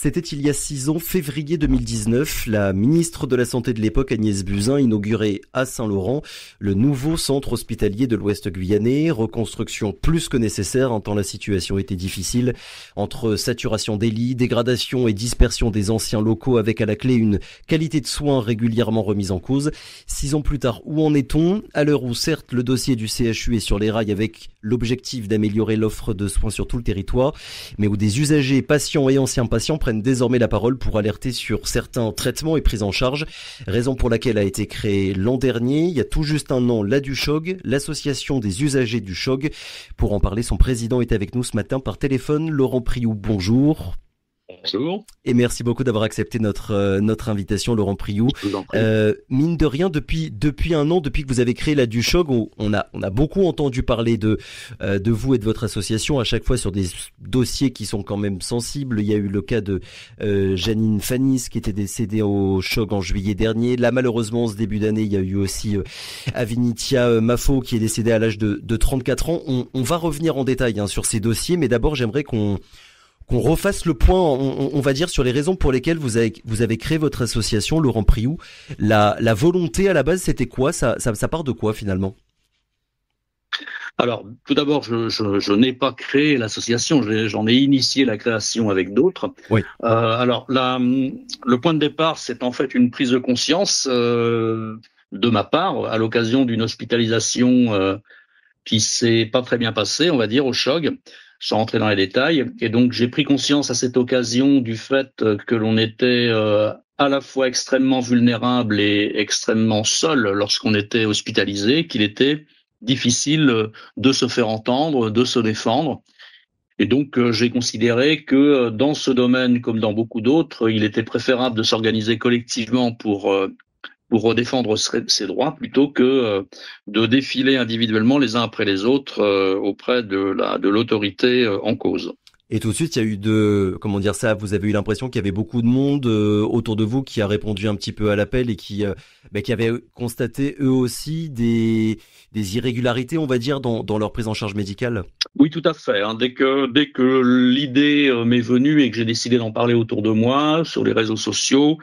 C'était il y a 6 ans, février 2019. La ministre de la Santé de l'époque, Agnès Buzyn, inaugurait à Saint-Laurent le nouveau centre hospitalier de l'Ouest guyanais. Reconstruction plus que nécessaire, tant la situation était difficile. Entre saturation des lits, dégradation et dispersion des anciens locaux, avec à la clé une qualité de soins régulièrement remise en cause. 6 ans plus tard, où en est-on? À l'heure où certes le dossier du CHU est sur les rails avec l'objectif d'améliorer l'offre de soins sur tout le territoire, mais où des usagers, patients et anciens patients prennent désormais la parole pour alerter sur certains traitements et prises en charge, raison pour laquelle a été créée l'an dernier, il y a tout juste un an, l'ADUSHOG, l'association des usagers du SHOG. Pour en parler, son président est avec nous ce matin par téléphone. Laurent Prioux, bonjour. Bonjour. Et merci beaucoup d'avoir accepté notre invitation, Laurent Prioux. Je vous en prie. Mine de rien, depuis un an, depuis que vous avez créé la DUSHOG, on a beaucoup entendu parler de vous et de votre association à chaque fois sur des dossiers qui sont quand même sensibles. Il y a eu le cas de Janine Fanis qui était décédée au SHOG en juillet dernier. Là, malheureusement, ce début d'année, il y a eu aussi Avinitia Mafo qui est décédée à l'âge de 34 ans. On va revenir en détail sur ces dossiers, mais d'abord, j'aimerais qu'on refasse le point, on va dire, sur les raisons pour lesquelles vous avez créé votre association, Laurent Prioux. La volonté à la base, c'était quoi? Ça part de quoi finalement? Alors, tout d'abord, je n'ai pas créé l'association, j'en ai initié la création avec d'autres. Oui. Le point de départ, c'est en fait une prise de conscience de ma part à l'occasion d'une hospitalisation qui s'est pas très bien passée, on va dire, au SHOG, sans rentrer dans les détails. Et donc, j'ai pris conscience à cette occasion du fait que l'on était à la fois extrêmement vulnérable et extrêmement seul lorsqu'on était hospitalisé, qu'il était difficile de se faire entendre, de se défendre. Et donc, j'ai considéré que dans ce domaine, comme dans beaucoup d'autres, il était préférable de s'organiser collectivement pour défendre ses droits plutôt que de défiler individuellement les uns après les autres auprès de l'autorité en cause. Et tout de suite, il y a eu vous avez eu l'impression qu'il y avait beaucoup de monde autour de vous qui a répondu un petit peu à l'appel et qui avait constaté eux aussi des irrégularités, on va dire, dans leur prise en charge médicale. Oui, tout à fait. Dès que l'idée m'est venue et que j'ai décidé d'en parler autour de moi, sur les réseaux sociaux,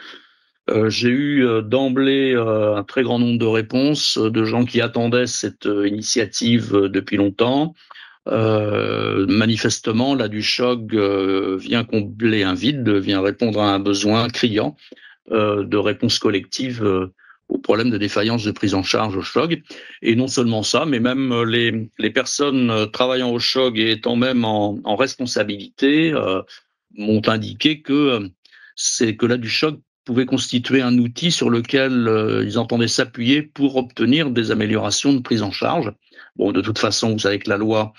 j'ai eu d'emblée un très grand nombre de réponses de gens qui attendaient cette initiative depuis longtemps. Manifestement, la DUSHOG vient combler un vide, vient répondre à un besoin criant de réponse collective au problème de défaillance de prise en charge au SHOG. Et non seulement ça, mais même les personnes travaillant au SHOG et étant même en responsabilité m'ont indiqué que la DUSHOG pouvait constituer un outil sur lequel ils entendaient s'appuyer pour obtenir des améliorations de prise en charge. Bon, de toute façon, vous savez que la loi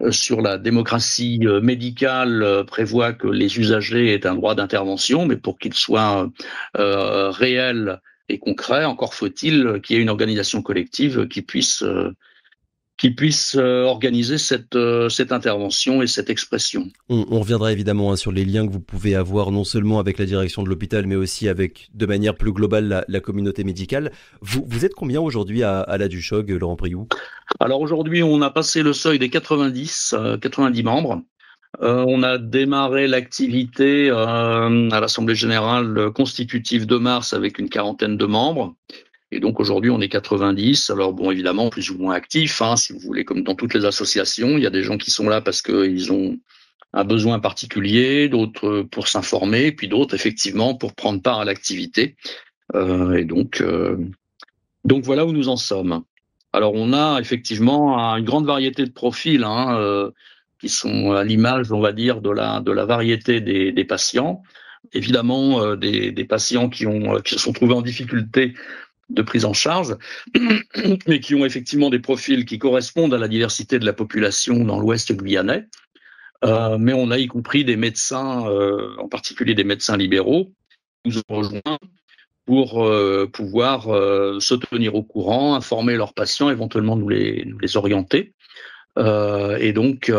sur la démocratie médicale prévoit que les usagers aient un droit d'intervention, mais pour qu'il soit réel et concret, encore faut-il qu'il y ait une organisation collective qui puisse organiser cette intervention et cette expression. On reviendra évidemment sur les liens que vous pouvez avoir non seulement avec la direction de l'hôpital, mais aussi avec, de manière plus globale, la communauté médicale. Vous êtes combien aujourd'hui à la DUSHOG, Laurent Prioux? Alors aujourd'hui, on a passé le seuil des 90 membres. On a démarré l'activité à l'Assemblée générale constitutive de mars avec une 40aine de membres. Et donc aujourd'hui, on est 90. Alors bon, évidemment, plus ou moins actifs, si vous voulez, comme dans toutes les associations. Il y a des gens qui sont là parce qu'ils ont un besoin particulier, d'autres pour s'informer, puis d'autres, effectivement, pour prendre part à l'activité. Et donc voilà où nous en sommes. Alors on a effectivement une grande variété de profils qui sont à l'image, on va dire, de la variété des patients. Évidemment, des patients qui se sont trouvés en difficulté de prise en charge, mais qui ont effectivement des profils qui correspondent à la diversité de la population dans l'Ouest guyanais. Mais on a y compris des médecins, en particulier des médecins libéraux, qui nous ont rejoints pour pouvoir se tenir au courant, informer leurs patients, éventuellement nous les orienter. Et donc,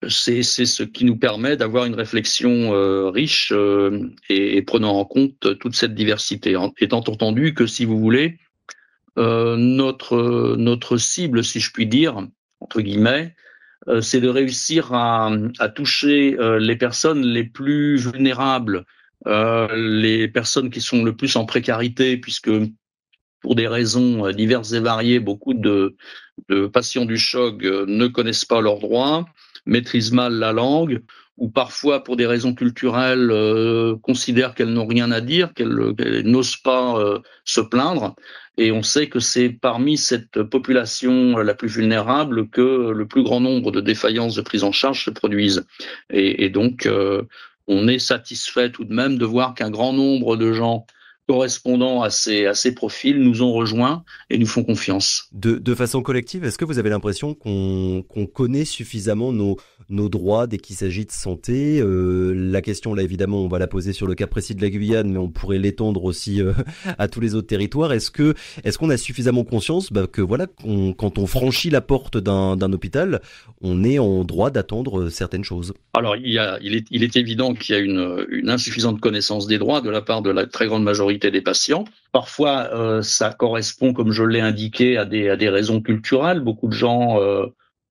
c'est ce qui nous permet d'avoir une réflexion riche et prenant en compte toute cette diversité. Étant entendu que, si vous voulez, notre cible, si je puis dire, entre guillemets, c'est de réussir à toucher les personnes les plus vulnérables, les personnes qui sont le plus en précarité, puisque pour des raisons diverses et variées, beaucoup de patients du choc ne connaissent pas leurs droits, maîtrisent mal la langue, ou parfois pour des raisons culturelles considèrent qu'elles n'ont rien à dire, qu'elles n'osent pas se plaindre. Et on sait que c'est parmi cette population la plus vulnérable que le plus grand nombre de défaillances de prise en charge se produisent. Et donc, on est satisfait tout de même de voir qu'un grand nombre de gens correspondant à ces profils nous ont rejoints et nous font confiance. De façon collective, est-ce que vous avez l'impression qu'on connaît suffisamment nos droits dès qu'il s'agit de santé? La question, là, évidemment, on va la poser sur le cas précis de la Guyane, mais on pourrait l'étendre aussi à tous les autres territoires. Est-ce qu'on a suffisamment conscience que voilà, quand on franchit la porte d'un hôpital, on est en droit d'attendre certaines choses? Alors, il est évident qu'il y a une insuffisante connaissance des droits de la part de la très grande majorité des patients. Parfois, ça correspond, comme je l'ai indiqué, à des raisons culturelles. Beaucoup de gens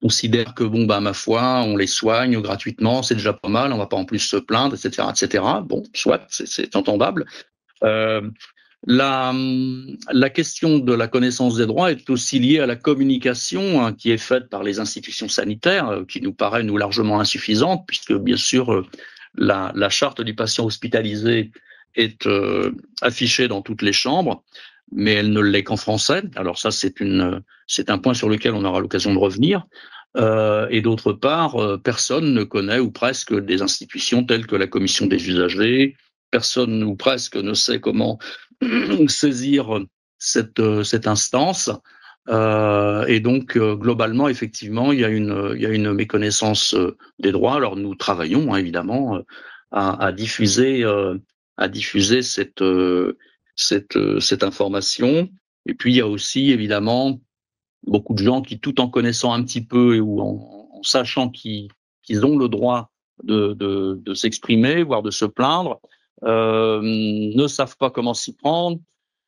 considèrent que ma foi, on les soigne gratuitement, c'est déjà pas mal, on va pas en plus se plaindre, etc., etc. Bon, soit, c'est entendable. La question de la connaissance des droits est aussi liée à la communication qui est faite par les institutions sanitaires, qui nous paraît largement insuffisante, puisque bien sûr la charte du patient hospitalisé est affichée dans toutes les chambres, mais elle ne l'est qu'en français. Alors ça, c'est un point sur lequel on aura l'occasion de revenir. Et d'autre part, personne ne connaît ou presque des institutions telles que la commission des usagers. Personne ou presque ne sait comment saisir cette instance. Et donc, globalement, effectivement, il y a une méconnaissance des droits. Alors, nous travaillons évidemment à diffuser cette information. Et puis, il y a aussi évidemment beaucoup de gens qui, tout en connaissant un petit peu ou en sachant qu'ils ont le droit de s'exprimer, voire de se plaindre, ne savent pas comment s'y prendre,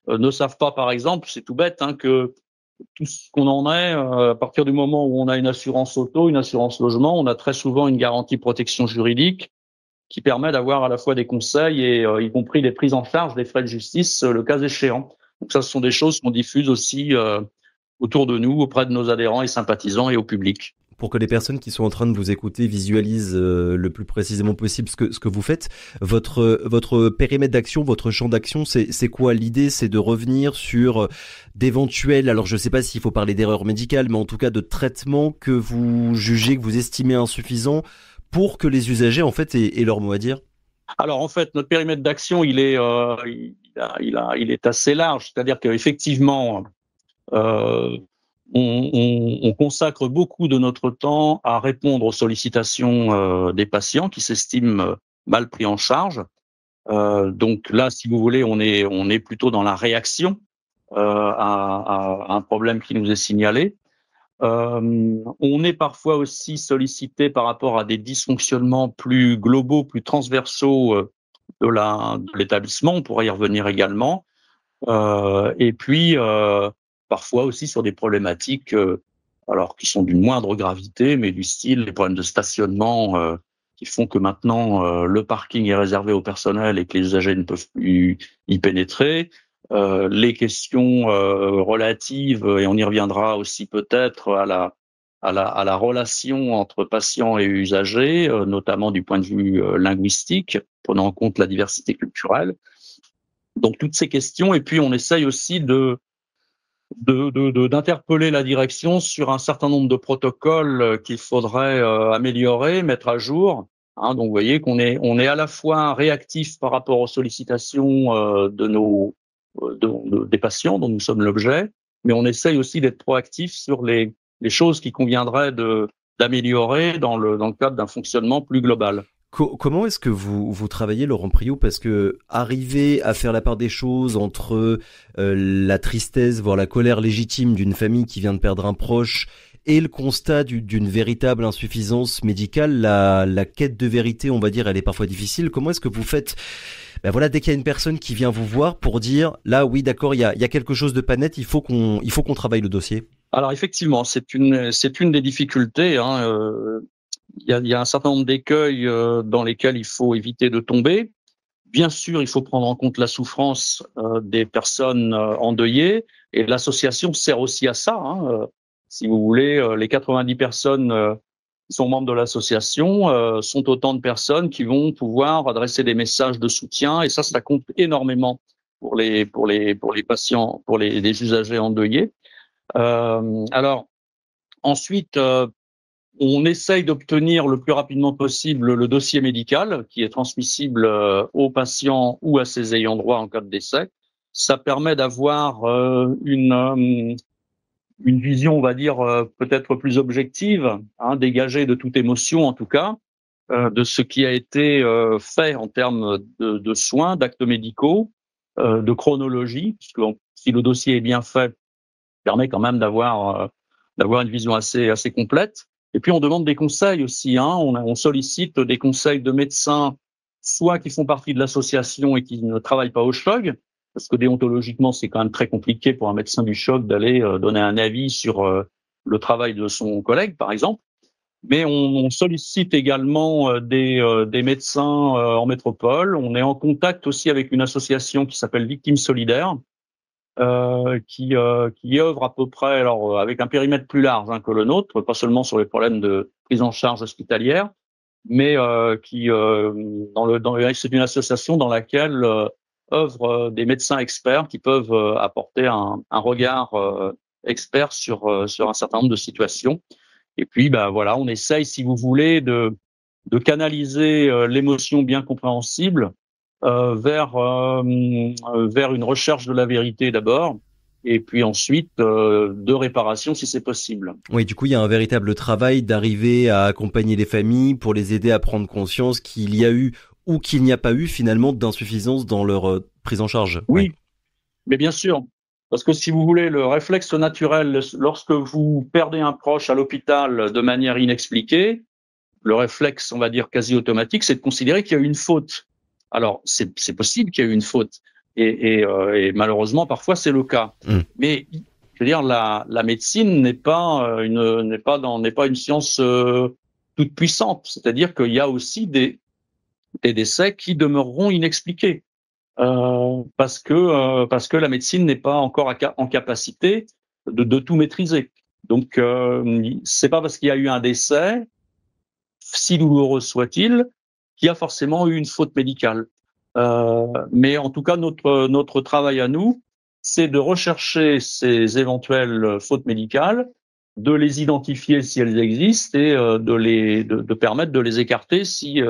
ne savent pas, par exemple, c'est tout bête, que tout ce qu'on en est, à partir du moment où on a une assurance auto, une assurance logement, on a très souvent une garantie protection juridique qui permet d'avoir à la fois des conseils et y compris des prises en charge des frais de justice, le cas échéant. Donc ça, ce sont des choses qu'on diffuse aussi autour de nous, auprès de nos adhérents et sympathisants et au public. Pour que les personnes qui sont en train de vous écouter visualisent le plus précisément possible ce que vous faites, votre périmètre d'action, votre champ d'action, c'est quoi? L'idée, c'est de revenir sur d'éventuels, alors je sais pas s'il faut parler d'erreurs médicales, mais en tout cas de traitements que vous jugez, que vous estimez insuffisants pour que les usagers en fait aient leur mot à dire. Alors en fait, notre périmètre d'action, il est assez large, c'est-à-dire qu'effectivement, on consacre beaucoup de notre temps à répondre aux sollicitations des patients qui s'estiment mal pris en charge. Donc là, si vous voulez, on est plutôt dans la réaction à un problème qui nous est signalé. On est parfois aussi sollicité par rapport à des dysfonctionnements plus globaux, plus transversaux de l'établissement. On pourrait y revenir également. Et puis parfois aussi sur des problématiques alors qui sont d'une moindre gravité, mais du style les problèmes de stationnement qui font que maintenant le parking est réservé au personnel et que les usagers ne peuvent plus y pénétrer. Les questions relatives, et on y reviendra aussi peut-être à la relation entre patients et usagers, notamment du point de vue linguistique, prenant en compte la diversité culturelle. Donc toutes ces questions, et puis on essaye aussi d'interpeller la direction sur un certain nombre de protocoles qu'il faudrait améliorer, mettre à jour. Donc vous voyez qu'on est à la fois réactif par rapport aux sollicitations des patients dont nous sommes l'objet, mais on essaye aussi d'être proactif sur les choses qui conviendraient d'améliorer dans le cadre d'un fonctionnement plus global. Comment est-ce que vous travaillez, Laurent Priou? Parce que arriver à faire la part des choses entre la tristesse, voire la colère légitime d'une famille qui vient de perdre un proche et le constat d'une véritable insuffisance médicale, la quête de vérité, on va dire, elle est parfois difficile. Comment est-ce que vous faites dès qu'il y a une personne qui vient vous voir pour dire là, oui, d'accord, il y a quelque chose de pas net, il faut qu'on travaille le dossier? Alors effectivement, c'est une des difficultés, hein. Il y a un certain nombre d'écueils dans lesquels il faut éviter de tomber. Bien sûr, il faut prendre en compte la souffrance des personnes endeuillées, et l'association sert aussi à ça, hein. Si vous voulez, les 90 personnes qui sont membres de l'association sont autant de personnes qui vont pouvoir adresser des messages de soutien, et ça compte énormément pour les patients, pour les usagers endeuillés. Alors ensuite, on essaye d'obtenir le plus rapidement possible le dossier médical qui est transmissible aux patients ou à ses ayants droit en cas de décès. Ça permet d'avoir une vision, on va dire, peut-être plus objective, hein, dégagée de toute émotion en tout cas, de ce qui a été fait en termes de soins, d'actes médicaux, de chronologie, puisque si le dossier est bien fait, permet quand même d'avoir une vision assez complète. Et puis on demande des conseils aussi, hein. On sollicite des conseils de médecins, soit qui font partie de l'association et qui ne travaillent pas au CHOG, parce que déontologiquement c'est quand même très compliqué pour un médecin du CHOG d'aller donner un avis sur le travail de son collègue, par exemple. Mais on sollicite également des médecins en métropole. On est en contact aussi avec une association qui s'appelle Victimes Solidaires, qui œuvre à peu près, alors avec un périmètre plus large, hein, que le nôtre, pas seulement sur les problèmes de prise en charge hospitalière, mais c'est une association dans laquelle œuvrent des médecins experts qui peuvent apporter un regard expert sur un certain nombre de situations. Et puis, voilà, on essaye, si vous voulez, de canaliser l'émotion bien compréhensible vers une recherche de la vérité d'abord, et puis ensuite de réparation si c'est possible. Oui, du coup, il y a un véritable travail d'arriver à accompagner les familles pour les aider à prendre conscience qu'il y a eu ou qu'il n'y a pas eu finalement d'insuffisance dans leur prise en charge. Oui, ouais. Mais bien sûr, parce que si vous voulez, le réflexe naturel, lorsque vous perdez un proche à l'hôpital de manière inexpliquée, le réflexe, on va dire quasi automatique, c'est de considérer qu'il y a eu une faute. Alors, c'est possible qu'il y ait eu une faute, et malheureusement, parfois, c'est le cas. Mais, je veux dire, la médecine n'est pas une science toute puissante. C'est-à-dire qu'il y a aussi des décès qui demeureront inexpliqués, parce que la médecine n'est pas encore en capacité de tout maîtriser. Donc, c'est pas parce qu'il y a eu un décès, si douloureux soit-il, qu'il y a forcément eu une faute médicale. Mais en tout cas, notre travail à nous, c'est de rechercher ces éventuelles fautes médicales, de les identifier si elles existent, et de permettre de les écarter si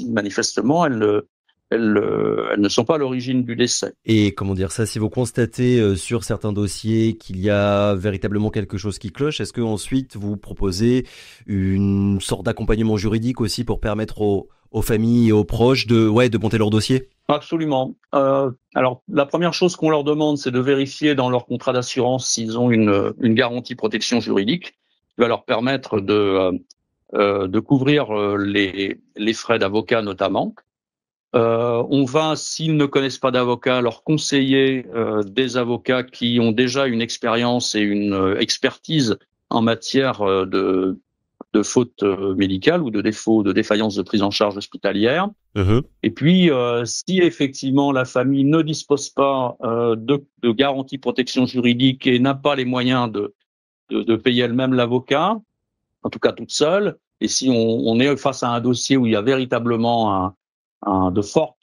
manifestement elles ne sont pas à l'origine du décès. Et comment dire ça, si vous constatez sur certains dossiers qu'il y a véritablement quelque chose qui cloche, est-ce que ensuite vous proposez une sorte d'accompagnement juridique aussi pour permettre aux familles et aux proches de monter leur dossier? Absolument. Alors, la première chose qu'on leur demande, c'est de vérifier dans leur contrat d'assurance s'ils ont une garantie protection juridique qui va leur permettre de couvrir les frais d'avocat notamment. On va, s'ils ne connaissent pas d'avocat, leur conseiller des avocats qui ont déjà une expérience et une expertise en matière de faute médicale ou de défaut, de défaillance de prise en charge hospitalière. Et puis, si effectivement la famille ne dispose pas de garantie protection juridique et n'a pas les moyens de payer elle-même l'avocat, en tout cas toute seule, et si on est face à un dossier où il y a véritablement de forts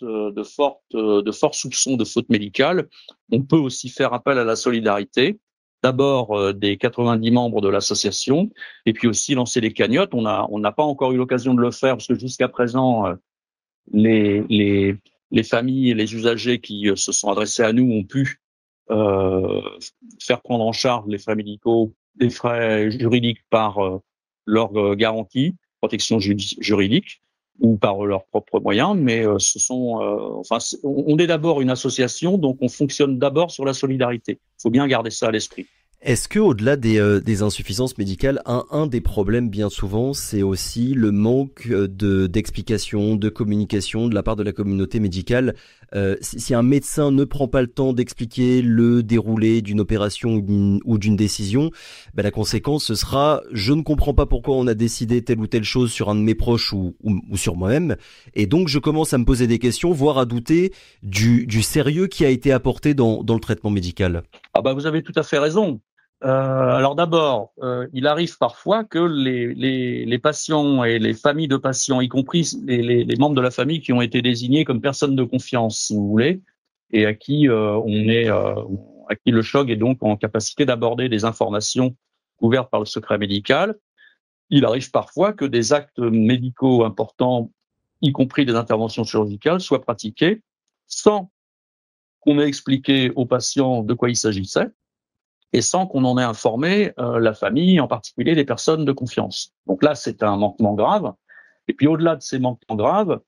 soupçons de faute médicale, on peut aussi faire appel à la solidarité, d'abord des 90 membres de l'association, et puis aussi lancer des cagnottes. On n'a pas encore eu l'occasion de le faire, parce que jusqu'à présent, les familles et les usagers qui se sont adressés à nous ont pu faire prendre en charge les frais médicaux, les frais juridiques par leur garantie, protection juridique, ou par leurs propres moyens, mais on est d'abord une association, donc on fonctionne d'abord sur la solidarité. Il faut bien garder ça à l'esprit. Est-ce que, au-delà des insuffisances médicales, un des problèmes bien souvent, c'est aussi le manque d'explications, de communication de la part de la communauté médicale. Si un médecin ne prend pas le temps d'expliquer le déroulé d'une opération ou d'une décision, ben la conséquence ce sera je ne comprends pas pourquoi on a décidé telle ou telle chose sur un de mes proches ou sur moi-même, et donc je commence à me poser des questions, voire à douter du sérieux qui a été apporté dans le traitement médical. Ah bah vous avez tout à fait raison. Alors d'abord, il arrive parfois que les patients et les familles de patients, y compris les membres de la famille qui ont été désignés comme personnes de confiance, si vous voulez, et à qui à qui le choc est donc en capacité d'aborder des informations couvertes par le secret médical. Il arrive parfois que des actes médicaux importants, y compris des interventions chirurgicales, soient pratiqués sans qu'on ait expliqué aux patients de quoi il s'agissait et sans qu'on en ait informé la famille, en particulier les personnes de confiance. Donc là, c'est un manquement grave. Et puis au-delà de ces manquements graves,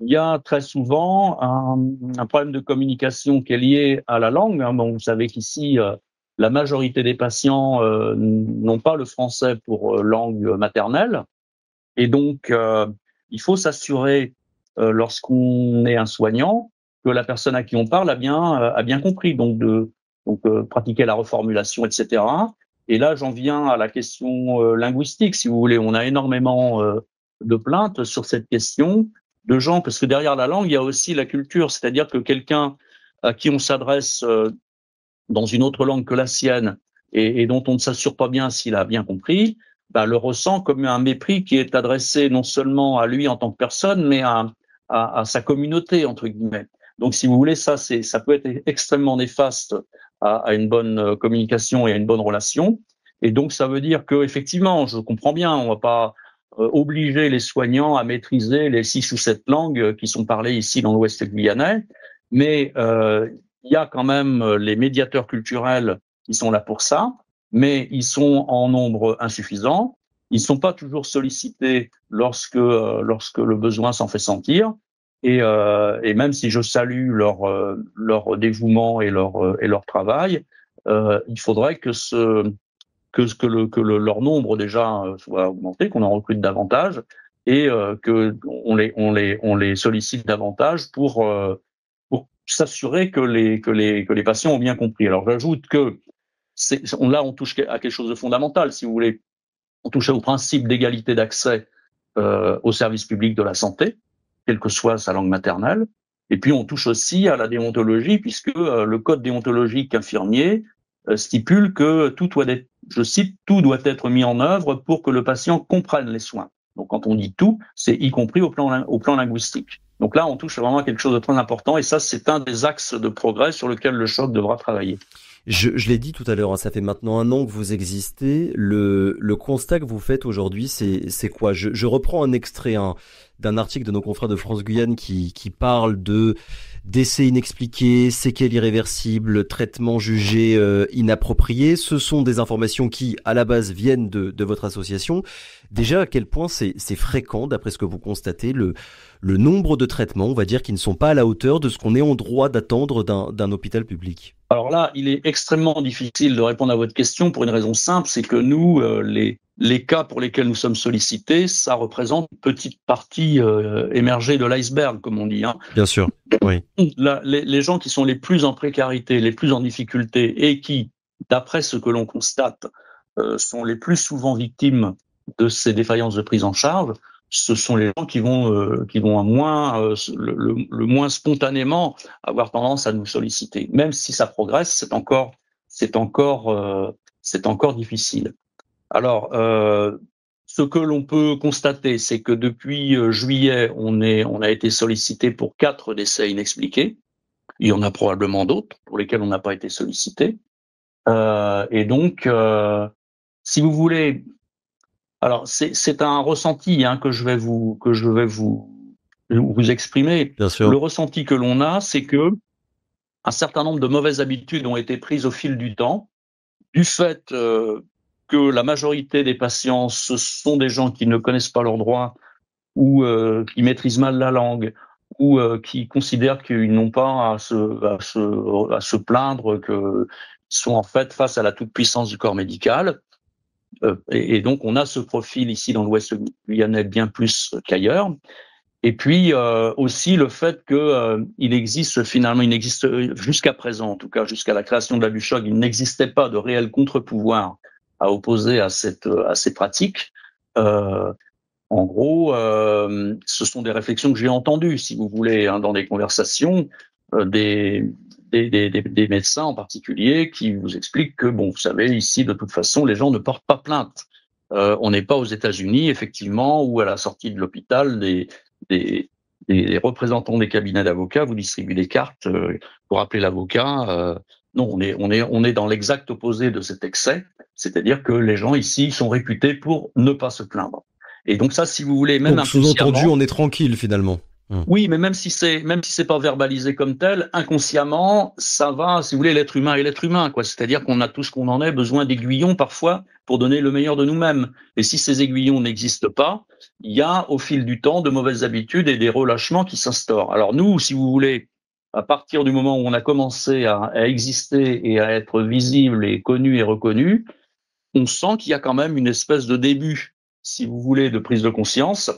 il y a très souvent un problème de communication qui est lié à la langue. Bon, vous savez qu'ici, la majorité des patients n'ont pas le français pour langue maternelle. Et donc, il faut s'assurer, lorsqu'on est un soignant, que la personne à qui on parle a bien compris. Pratiquer la reformulation, etc. Et là, j'en viens à la question linguistique, si vous voulez. On a énormément de plaintes sur cette question de gens, parce que derrière la langue, il y a aussi la culture. C'est-à-dire que quelqu'un à qui on s'adresse dans une autre langue que la sienne et dont on ne s'assure pas bien s'il a bien compris, bah, le ressent comme un mépris qui est adressé non seulement à lui en tant que personne, mais à sa communauté, entre guillemets. Donc, si vous voulez, ça peut être extrêmement néfaste à une bonne communication et à une bonne relation. Et donc, ça veut dire que, effectivement, je comprends bien, on ne va pas obliger les soignants à maîtriser les 6 ou 7 langues qui sont parlées ici dans l'Ouest guyanais, mais il y a quand même les médiateurs culturels qui sont là pour ça, mais ils sont en nombre insuffisant. Ils ne sont pas toujours sollicités lorsque le besoin s'en fait sentir. Et même si je salue leur dévouement et leur travail, il faudrait que leur nombre déjà soit augmenté, qu'on en recrute davantage et que on les sollicite davantage pour s'assurer que les patients ont bien compris. Alors j'ajoute que là on touche à quelque chose de fondamental, si vous voulez. On touche au principe d'égalité d'accès au service public de la santé, quelle que soit sa langue maternelle. Et puis on touche aussi à la déontologie, puisque le code déontologique infirmier stipule que tout doit être, je cite, tout doit être mis en œuvre pour que le patient comprenne les soins. Donc quand on dit tout, c'est y compris au plan linguistique. Donc là, on touche vraiment à quelque chose de très important, et ça, c'est un des axes de progrès sur lequel le choc devra travailler. Je l'ai dit tout à l'heure, hein, ça fait maintenant 1 an que vous existez. Le constat que vous faites aujourd'hui, c'est quoi? Je reprends un extrait d'un article de nos confrères de France Guyane qui parle de décès inexpliqués, séquelles irréversibles, traitements jugés inappropriés. Ce sont des informations qui, à la base, viennent de votre association. Déjà, à quel point c'est fréquent, d'après ce que vous constatez, le nombre de traitements, on va dire, qui ne sont pas à la hauteur de ce qu'on est en droit d'attendre d'un hôpital public? Alors là, il est extrêmement difficile de répondre à votre question pour une raison simple, c'est que nous, les cas pour lesquels nous sommes sollicités, ça représente une petite partie émergée de l'iceberg, comme on dit. Hein. Bien sûr, oui. Là, les gens qui sont les plus en précarité, les plus en difficulté et qui, d'après ce que l'on constate, sont les plus souvent victimes de ces défaillances de prise en charge, ce sont les gens qui vont le moins spontanément avoir tendance à nous solliciter. Même si ça progresse, c'est encore difficile. Alors, ce que l'on peut constater, c'est que depuis juillet, on a été sollicité pour 4 décès inexpliqués. Il y en a probablement d'autres pour lesquels on n'a pas été sollicité. Et donc, si vous voulez, alors c'est un ressenti que je vais vous exprimer. Bien sûr. Le ressenti que l'on a, c'est que un certain nombre de mauvaises habitudes ont été prises au fil du temps, du fait que la majorité des patients, ce sont des gens qui ne connaissent pas leurs droits ou qui maîtrisent mal la langue ou qui considèrent qu'ils n'ont pas à se plaindre, qu'ils sont en fait face à la toute-puissance du corps médical. Et donc, on a ce profil ici dans l'Ouest guyanais bien plus qu'ailleurs. Et puis aussi le fait que il existe jusqu'à présent, en tout cas jusqu'à la création de la LUCHOG, il n'existait pas de réel contre-pouvoir à opposer à ces pratiques. En gros, ce sont des réflexions que j'ai entendues, si vous voulez, dans des conversations des médecins en particulier qui vous expliquent que, bon, vous savez, ici, de toute façon, les gens ne portent pas plainte. On n'est pas aux États-Unis, effectivement, où à la sortie de l'hôpital, des représentants des cabinets d'avocats vous distribuent des cartes pour appeler l'avocat. Non, on est dans l'exact opposé de cet excès, c'est-à-dire que les gens ici sont réputés pour ne pas se plaindre. Et donc ça, si vous voulez, même donc sous-entendu, on est tranquille finalement. Oui, mais même si c'est pas verbalisé comme tel, inconsciemment, ça va. Si vous voulez, l'être humain est l'être humain, quoi. C'est-à-dire qu'on a tout ce qu'on en est besoin d'aiguillons parfois pour donner le meilleur de nous-mêmes. Et si ces aiguillons n'existent pas, il y a au fil du temps de mauvaises habitudes et des relâchements qui s'instaurent. Alors nous, si vous voulez, à partir du moment où on a commencé à exister et à être visible et connu et reconnu, on sent qu'il y a quand même une espèce de début, si vous voulez, de prise de conscience,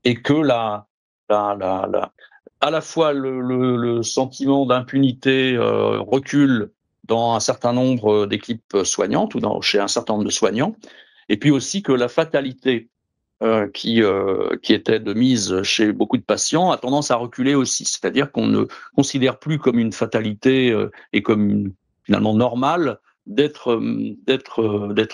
et que à la fois le sentiment d'impunité recule dans un certain nombre d'équipes soignantes ou chez un certain nombre de soignants, et puis aussi que la fatalité qui était de mise chez beaucoup de patients a tendance à reculer aussi, c'est-à-dire qu'on ne considère plus comme une fatalité et comme finalement normale d'être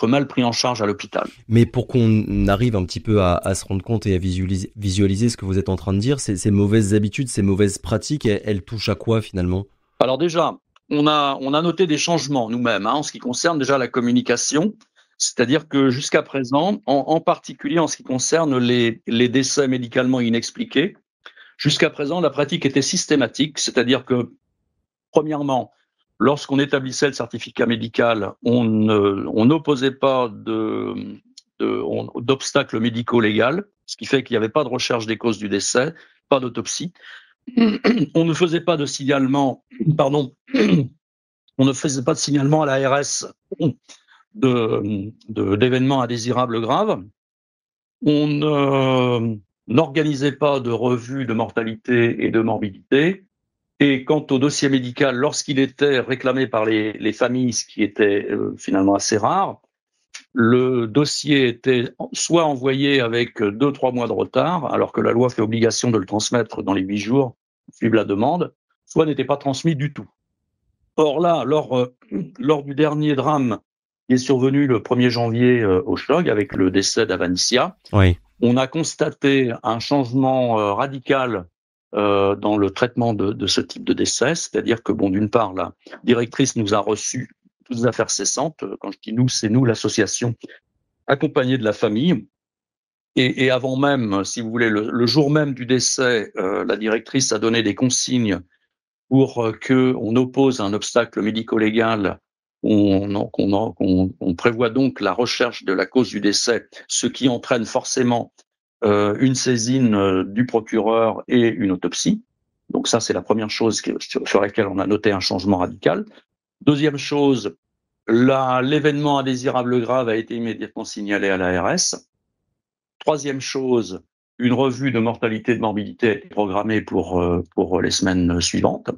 mal pris en charge à l'hôpital. Mais pour qu'on arrive un petit peu à se rendre compte et à visualiser ce que vous êtes en train de dire, ces mauvaises habitudes, ces mauvaises pratiques, elles touchent à quoi finalement? Alors déjà, on a noté des changements nous-mêmes en ce qui concerne déjà la communication, c'est-à-dire que jusqu'à présent, en particulier en ce qui concerne les décès médicalement inexpliqués, jusqu'à présent la pratique était systématique, c'est-à-dire que premièrement, lorsqu'on établissait le certificat médical, on n'opposait pas d'obstacles médico-légaux, ce qui fait qu'il n'y avait pas de recherche des causes du décès, pas d'autopsie. On ne faisait pas de signalement, on ne faisait pas de signalement à l'ARS d'événements indésirables graves. On n'organisait pas de revue de mortalité et de morbidité. Et quant au dossier médical, lorsqu'il était réclamé par les familles, ce qui était finalement assez rare, le dossier était soit envoyé avec 2-3 mois de retard, alors que la loi fait obligation de le transmettre dans les 8 jours, suivre la demande, soit n'était pas transmis du tout. Or là, lors du dernier drame qui est survenu le 1er janvier au CHOG, avec le décès d'Avanicia, oui, on a constaté un changement radical dans le traitement de ce type de décès, c'est-à-dire que bon, d'une part, la directrice nous a reçus toutes les affaires cessantes. Quand je dis nous, c'est nous, l'association, accompagnée de la famille. Et avant même, si vous voulez, le jour même du décès, la directrice a donné des consignes pour qu'on oppose un obstacle médico-légal. On prévoit donc la recherche de la cause du décès, ce qui entraîne forcément une saisine du procureur et une autopsie. Donc ça, c'est la première chose sur laquelle on a noté un changement radical. Deuxième chose, l'événement indésirable grave a été immédiatement signalé à l'ARS. Troisième chose, une revue de mortalité et de morbidité a été programmée pour les semaines suivantes.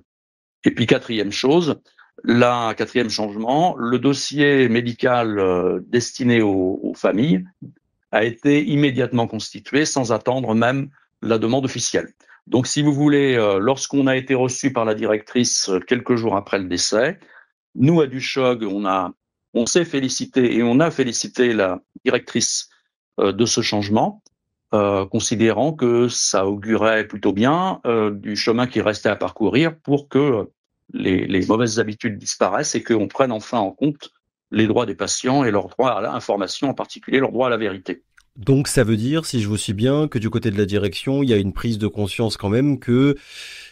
Et puis quatrième chose, quatrième changement, le dossier médical destiné aux familles a été immédiatement constitué sans attendre même la demande officielle. Donc, si vous voulez, lorsqu'on a été reçu par la directrice quelques jours après le décès, nous, à DuCHOG, on s'est félicité et on a félicité la directrice de ce changement, considérant que ça augurait plutôt bien du chemin qui restait à parcourir pour que les mauvaises habitudes disparaissent et qu'on prenne enfin en compte les droits des patients et leur droit à l'information, en particulier leur droit à la vérité. Donc ça veut dire, si je vous suis bien, que du côté de la direction, il y a une prise de conscience quand même que,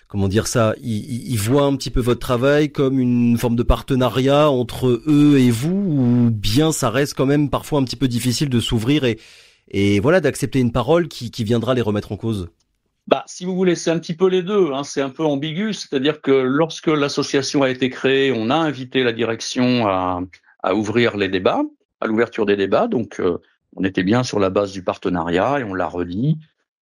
comment dire ça, ils voient un petit peu votre travail comme une forme de partenariat entre eux et vous, ou bien ça reste quand même parfois un petit peu difficile de s'ouvrir et voilà, d'accepter une parole qui viendra les remettre en cause? Bah, si vous voulez, c'est un petit peu les deux, hein, c'est un peu ambigu, c'est-à-dire que lorsque l'association a été créée, on a invité la direction à ouvrir les débats, à l'ouverture des débats, donc on était bien sur la base du partenariat et on l'a redit.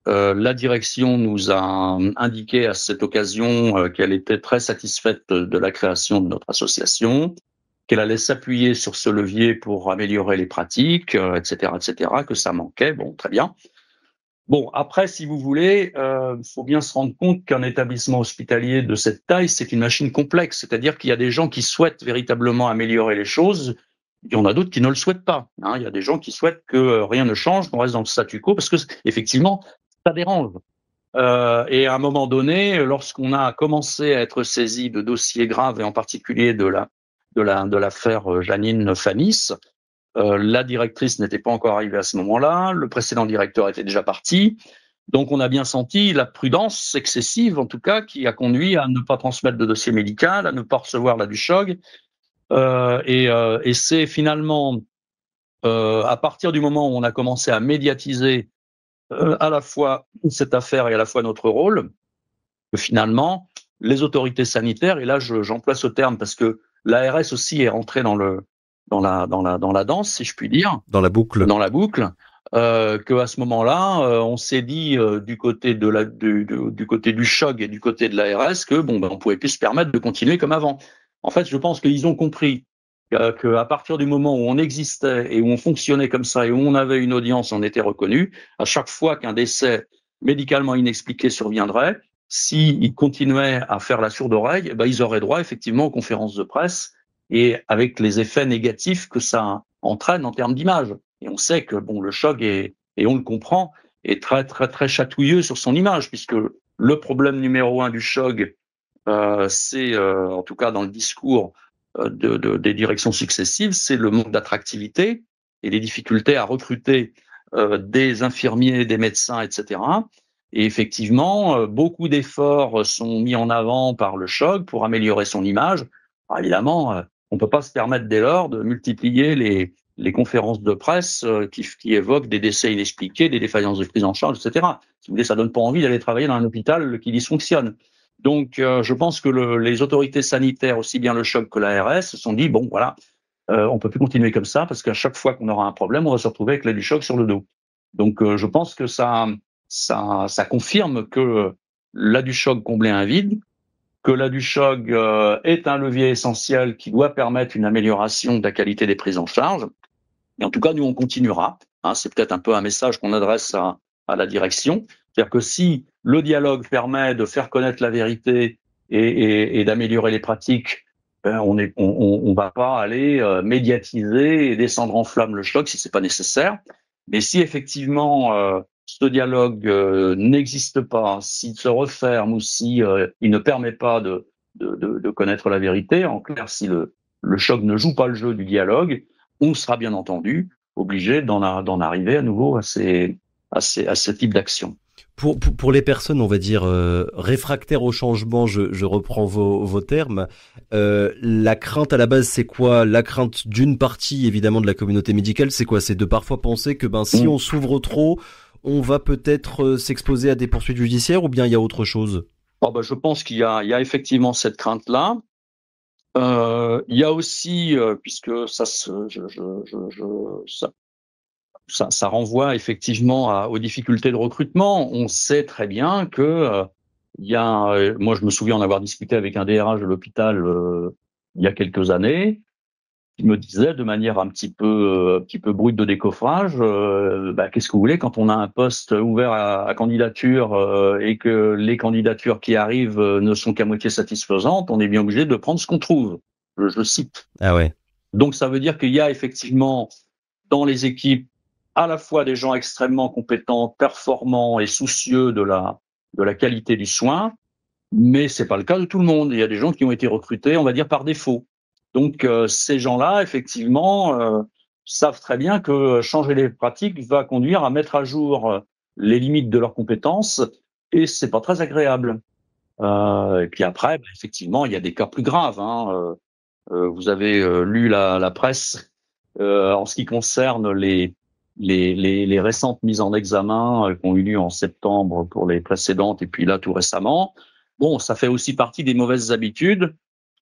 La direction nous a indiqué à cette occasion qu'elle était très satisfaite de la création de notre association, qu'elle allait s'appuyer sur ce levier pour améliorer les pratiques, etc., que ça manquait. Bon, très bien. Bon, après, si vous voulez, faut bien se rendre compte qu'un établissement hospitalier de cette taille, c'est une machine complexe. C'est-à-dire qu'il y a des gens qui souhaitent véritablement améliorer les choses. Il y en a d'autres qui ne le souhaitent pas. Hein. Il y a des gens qui souhaitent que rien ne change, qu'on reste dans le statu quo, parce que effectivement, ça dérange. Et à un moment donné, lorsqu'on a commencé à être saisi de dossiers graves, et en particulier de l'affaire Janine Fanis, la directrice n'était pas encore arrivée à ce moment-là, le précédent directeur était déjà parti, donc on a bien senti la prudence excessive, en tout cas, qui a conduit à ne pas transmettre de dossier médical, à ne pas recevoir la DUSHOG, et c'est finalement à partir du moment où on a commencé à médiatiser à la fois cette affaire et à la fois notre rôle, que finalement les autorités sanitaires, et là j'emploie ce terme parce que l'ARS aussi est rentrée dans la danse, si je puis dire, Dans la boucle. dans la boucle, que à ce moment-là, on s'est dit du côté du côté du CHOG et du côté de l'ARS que bon, ben, on pouvait plus se permettre de continuer comme avant. En fait, je pense qu'ils ont compris qu'à partir du moment où on existait et où on fonctionnait comme ça et où on avait une audience, on était reconnu. À chaque fois qu'un décès médicalement inexpliqué surviendrait, s'ils continuaient à faire la sourde oreille, eh ben, ils auraient droit effectivement aux conférences de presse et avec les effets négatifs que ça entraîne en termes d'image. Et on sait que bon, le CHOG est, et on le comprend, est très très très chatouilleux sur son image, puisque le problème numéro un du CHOG, c'est en tout cas dans le discours des directions successives, c'est le manque d'attractivité et les difficultés à recruter des infirmiers, des médecins, etc. Et effectivement, beaucoup d'efforts sont mis en avant par le CHOG pour améliorer son image. Alors évidemment, on ne peut pas se permettre dès lors de multiplier les conférences de presse qui évoquent des décès inexpliqués, des défaillances de prise en charge, etc. Si vous voulez, ça donne pas envie d'aller travailler dans un hôpital qui dysfonctionne. Donc, je pense que les autorités sanitaires, aussi bien le CHOG que l'ARS, se sont dit bon, voilà, on peut plus continuer comme ça parce qu'à chaque fois qu'on aura un problème, on va se retrouver avec du CHOG sur le dos. Donc, je pense que ça confirme que la DUSHOG comblait un vide, que la DUSHOG est un levier essentiel qui doit permettre une amélioration de la qualité des prises en charge. Et en tout cas, nous, on continuera. Hein, c'est peut-être un peu un message qu'on adresse à la direction. C'est-à-dire que si le dialogue permet de faire connaître la vérité et d'améliorer les pratiques, on va pas aller médiatiser et descendre en flamme le choc si c'est pas nécessaire. Mais si effectivement ce dialogue n'existe pas, s'il se referme ou si il ne permet pas de connaître la vérité, en clair, si le choc ne joue pas le jeu du dialogue, on sera bien entendu obligé d'en arriver à nouveau à ce type d'action. Pour les personnes, on va dire, réfractaires au changement, je reprends vos termes, la crainte à la base, c'est quoi? La crainte d'une partie, évidemment, de la communauté médicale, c'est quoi? C'est de parfois penser que si on s'ouvre trop, on va peut-être s'exposer à des poursuites judiciaires, ou bien il y a autre chose? Oh ben, je pense qu'il y a effectivement cette crainte-là. Il y a aussi, puisque ça renvoie effectivement aux difficultés de recrutement. On sait très bien que il y a, moi je me souviens en avoir discuté avec un DRH de l'hôpital il y a quelques années, qui me disait de manière un petit peu brute de décoffrage, qu'est-ce que vous voulez quand on a un poste ouvert à candidature et que les candidatures qui arrivent ne sont qu'à moitié satisfaisantes, on est bien obligé de prendre ce qu'on trouve. Je cite. Ah ouais. Donc ça veut dire qu'il y a effectivement dans les équipes à la fois des gens extrêmement compétents, performants et soucieux de la qualité du soin, mais c'est pas le cas de tout le monde. Il y a des gens qui ont été recrutés, on va dire, par défaut. Donc ces gens-là, effectivement, savent très bien que changer les pratiques va conduire à mettre à jour les limites de leurs compétences, et c'est pas très agréable. Et puis après, effectivement, il y a des cas plus graves. Hein. Vous avez lu la presse en ce qui concerne les récentes mises en examen qui ont eu lieu en septembre pour les précédentes et puis là tout récemment, bon, ça fait aussi partie des mauvaises habitudes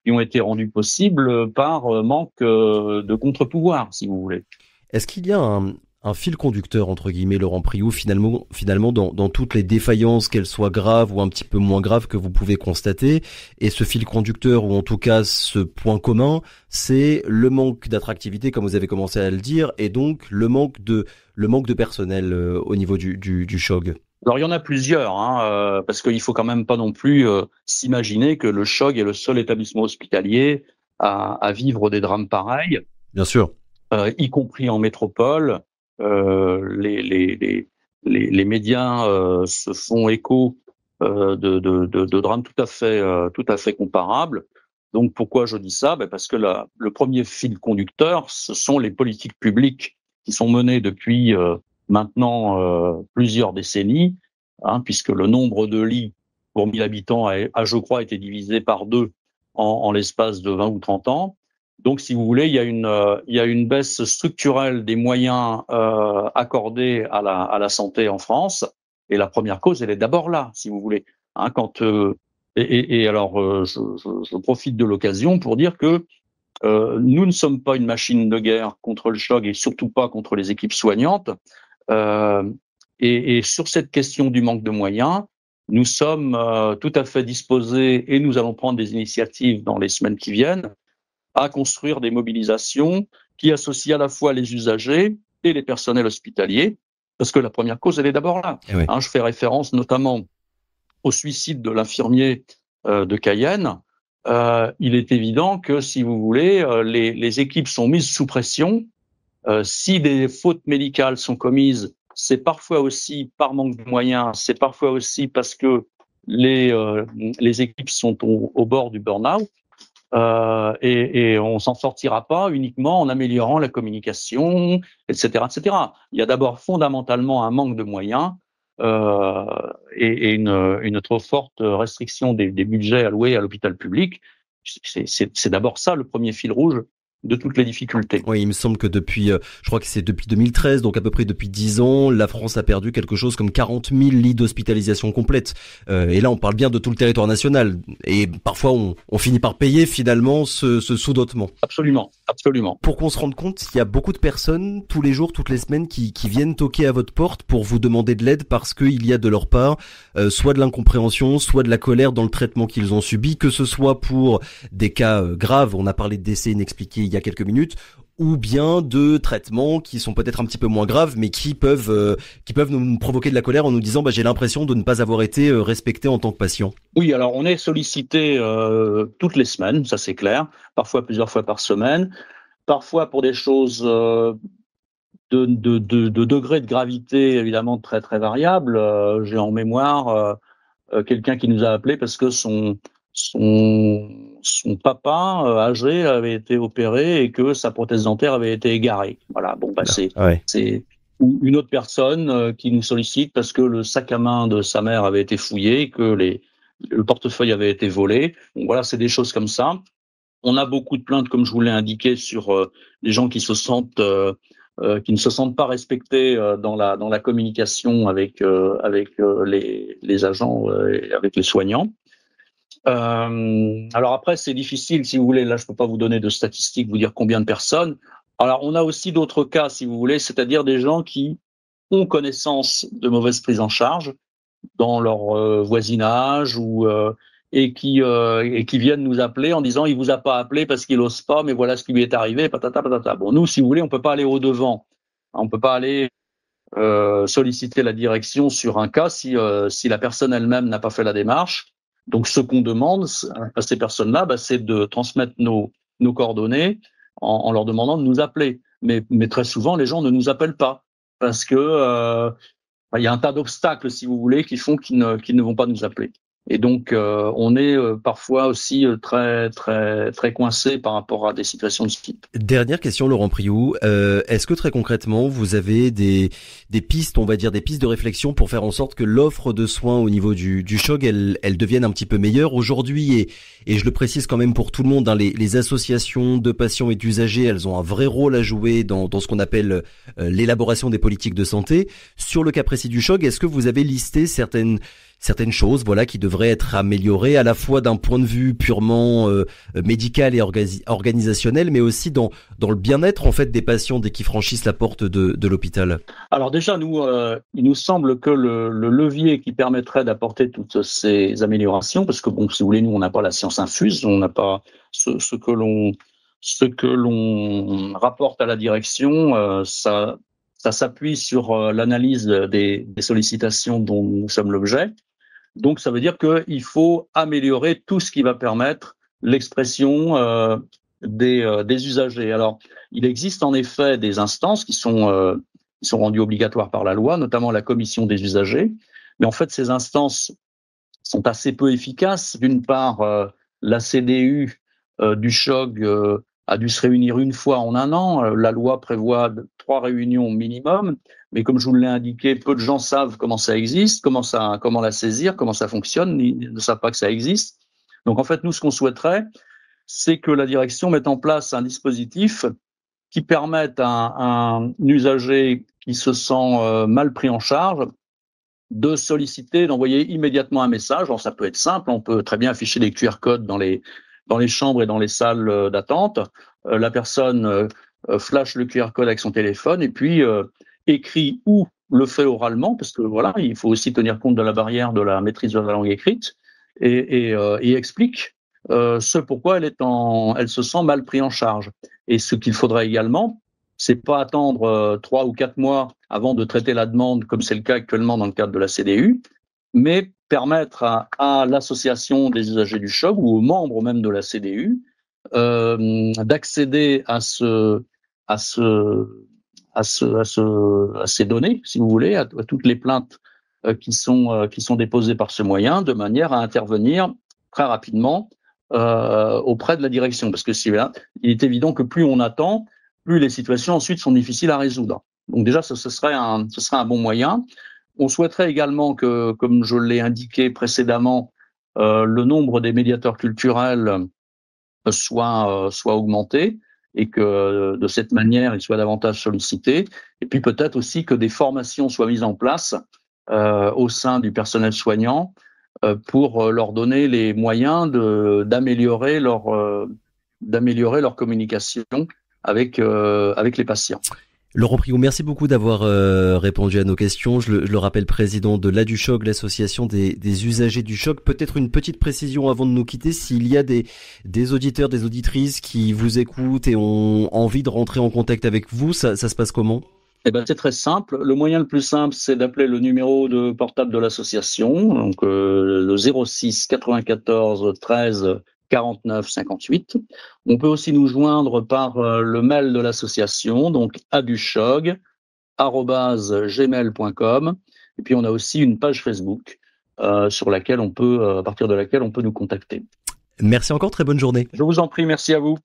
qui ont été rendues possibles par manque de contre-pouvoir, si vous voulez. Est-ce qu'il y a un fil conducteur, entre guillemets, Laurent Priou, finalement dans toutes les défaillances, qu'elles soient graves ou un petit peu moins graves, que vous pouvez constater? Et ce fil conducteur, ou en tout cas ce point commun, c'est le manque d'attractivité, comme vous avez commencé à le dire, et donc le manque de personnel au niveau du SHOG. Alors il y en a plusieurs, parce qu'il faut quand même pas non plus s'imaginer que le SHOG est le seul établissement hospitalier à vivre des drames pareils. Bien sûr. Y compris en métropole. Les médias se font écho de drames tout à fait comparables. Donc pourquoi je dis ça? Parce que le premier fil conducteur, ce sont les politiques publiques qui sont menées depuis maintenant plusieurs décennies, puisque le nombre de lits pour 1000 habitants a, je crois, été divisé par 2 en l'espace de 20 ou 30 ans. Donc, si vous voulez, il y a une baisse structurelle des moyens accordés à la santé en France. Et la première cause, elle est d'abord là, si vous voulez. Je profite de l'occasion pour dire que nous ne sommes pas une machine de guerre contre le SHOG et surtout pas contre les équipes soignantes. Et sur cette question du manque de moyens, nous sommes tout à fait disposés et nous allons prendre des initiatives dans les semaines qui viennent à construire des mobilisations qui associent à la fois les usagers et les personnels hospitaliers, parce que la première cause, elle est d'abord là. Oui. Je fais référence notamment au suicide de l'infirmier de Cayenne. Il est évident que, si vous voulez, les équipes sont mises sous pression. Si des fautes médicales sont commises, c'est parfois aussi par manque de moyens, c'est parfois aussi parce que les équipes sont au bord du burn-out. Et on s'en sortira pas uniquement en améliorant la communication, etc., etc. Il y a d'abord fondamentalement un manque de moyens et une trop forte restriction des budgets alloués à l'hôpital public. C'est d'abord ça le premier fil rouge de toutes les difficultés. Oui, il me semble que je crois que c'est depuis 2013, donc à peu près depuis 10 ans, la France a perdu quelque chose comme 40 000 lits d'hospitalisation complète. Et là, on parle bien de tout le territoire national. Et parfois, on finit par payer finalement ce sous-dotement. Absolument, absolument. Pour qu'on se rende compte, il y a beaucoup de personnes, tous les jours, toutes les semaines, qui viennent toquer à votre porte pour vous demander de l'aide parce qu'il y a de leur part soit de l'incompréhension, soit de la colère dans le traitement qu'ils ont subi, que ce soit pour des cas graves, on a parlé de décès inexpliqués il y a quelques minutes, ou bien de traitements qui sont peut-être un petit peu moins graves, mais qui peuvent nous provoquer de la colère en nous disant j'ai l'impression de ne pas avoir été respecté en tant que patient. Oui, alors on est sollicité toutes les semaines, ça c'est clair, parfois plusieurs fois par semaine, parfois pour des choses de degré de gravité évidemment très très variable. J'ai en mémoire quelqu'un qui nous a appelé parce que son papa âgé avait été opéré et que sa prothèse dentaire avait été égarée. Voilà, c'est une autre personne qui nous sollicite parce que le sac à main de sa mère avait été fouillé, que le portefeuille avait été volé. Bon, voilà, c'est des choses comme ça. On a beaucoup de plaintes, comme je vous l'ai indiqué, sur les gens qui ne se sentent pas respectés dans la communication avec les agents et avec les soignants. Alors après, c'est difficile, si vous voulez, là je peux pas vous donner de statistiques, vous dire combien de personnes. Alors on a aussi d'autres cas, si vous voulez, c'est-à-dire des gens qui ont connaissance de mauvaise prise en charge dans leur voisinage et qui viennent nous appeler en disant il vous a pas appelé parce qu'il ose pas, mais voilà ce qui lui est arrivé, patata patata. Bon, nous, si vous voulez, on peut pas aller au devant, on peut pas aller solliciter la direction sur un cas si la personne elle-même n'a pas fait la démarche. Donc, ce qu'on demande à ces personnes-là, c'est de transmettre nos coordonnées en leur demandant de nous appeler. Mais très souvent, les gens ne nous appellent pas parce que il y a un tas d'obstacles, si vous voulez, qui font qu'ils ne vont pas nous appeler. Et donc, on est parfois aussi très très très coincé par rapport à des situations de ce type. Dernière question, Laurent Priou. Est-ce que très concrètement, vous avez des pistes, on va dire des pistes de réflexion pour faire en sorte que l'offre de soins au niveau du CHOG, elle devienne un petit peu meilleure aujourd'hui et je le précise quand même pour tout le monde, hein, les associations de patients et d'usagers, elles ont un vrai rôle à jouer dans ce qu'on appelle l'élaboration des politiques de santé. Sur le cas précis du CHOG, est-ce que vous avez listé certaines choses, voilà, qui devraient être améliorées à la fois d'un point de vue purement médical et organisationnel, mais aussi dans le bien-être en fait des patients dès qu'ils franchissent la porte de l'hôpital? Alors déjà, il nous semble que le levier qui permettrait d'apporter toutes ces améliorations, parce que bon, si vous voulez, nous on n'a pas la science infuse, on n'a pas ce que l'on rapporte à la direction, ça s'appuie sur l'analyse des sollicitations dont nous sommes l'objet. Donc, ça veut dire qu'il faut améliorer tout ce qui va permettre l'expression des usagers. Alors, il existe en effet des instances qui sont rendues obligatoires par la loi, notamment la commission des usagers. Mais en fait, ces instances sont assez peu efficaces. D'une part, la CDU du CHOG a dû se réunir une fois en un an. La loi prévoit 3 réunions minimum, mais comme je vous l'ai indiqué, peu de gens savent comment ça existe, comment la saisir, comment ça fonctionne, ils ne savent pas que ça existe. Donc en fait, nous, ce qu'on souhaiterait, c'est que la direction mette en place un dispositif qui permette à un usager qui se sent mal pris en charge de solliciter, d'envoyer immédiatement un message. Alors ça peut être simple, on peut très bien afficher des QR codes dans les chambres et dans les salles d'attente. La personne flash le QR code avec son téléphone et puis écrit ou le fait oralement, parce que voilà, il faut aussi tenir compte de la barrière de la maîtrise de la langue écrite, et explique ce pourquoi elle se sent mal pris en charge. Et ce qu'il faudrait également, c'est pas attendre 3 ou 4 mois avant de traiter la demande, comme c'est le cas actuellement dans le cadre de la CDU, mais permettre à l'association des usagers du CHOG ou aux membres même de la CDU d'accéder à ces données, si vous voulez, à toutes les plaintes qui sont déposées par ce moyen, de manière à intervenir très rapidement auprès de la direction. Parce que il est évident que plus on attend, plus les situations ensuite sont difficiles à résoudre. Donc déjà, ce serait un bon moyen. On souhaiterait également que, comme je l'ai indiqué précédemment, le nombre des médiateurs culturels soit augmenté et que de cette manière, ils soient davantage sollicités. Et puis peut-être aussi que des formations soient mises en place au sein du personnel soignant pour leur donner les moyens d'améliorer leur communication avec les patients. Laurent Priou, merci beaucoup d'avoir répondu à nos questions. Je le rappelle, président de l'ADUCHOG, l'association des usagers du CHOG. Peut-être une petite précision avant de nous quitter. S'il y a des auditeurs, des auditrices qui vous écoutent et ont envie de rentrer en contact avec vous, ça se passe comment ? Eh ben, c'est très simple. Le moyen le plus simple, c'est d'appeler le numéro de portable de l'association, donc le 06 94 13 49 58. On peut aussi nous joindre par le mail de l'association, donc aduchog@gmail.com. Et puis on a aussi une page Facebook sur laquelle à partir de laquelle on peut nous contacter. Merci encore, très bonne journée. Je vous en prie, merci à vous.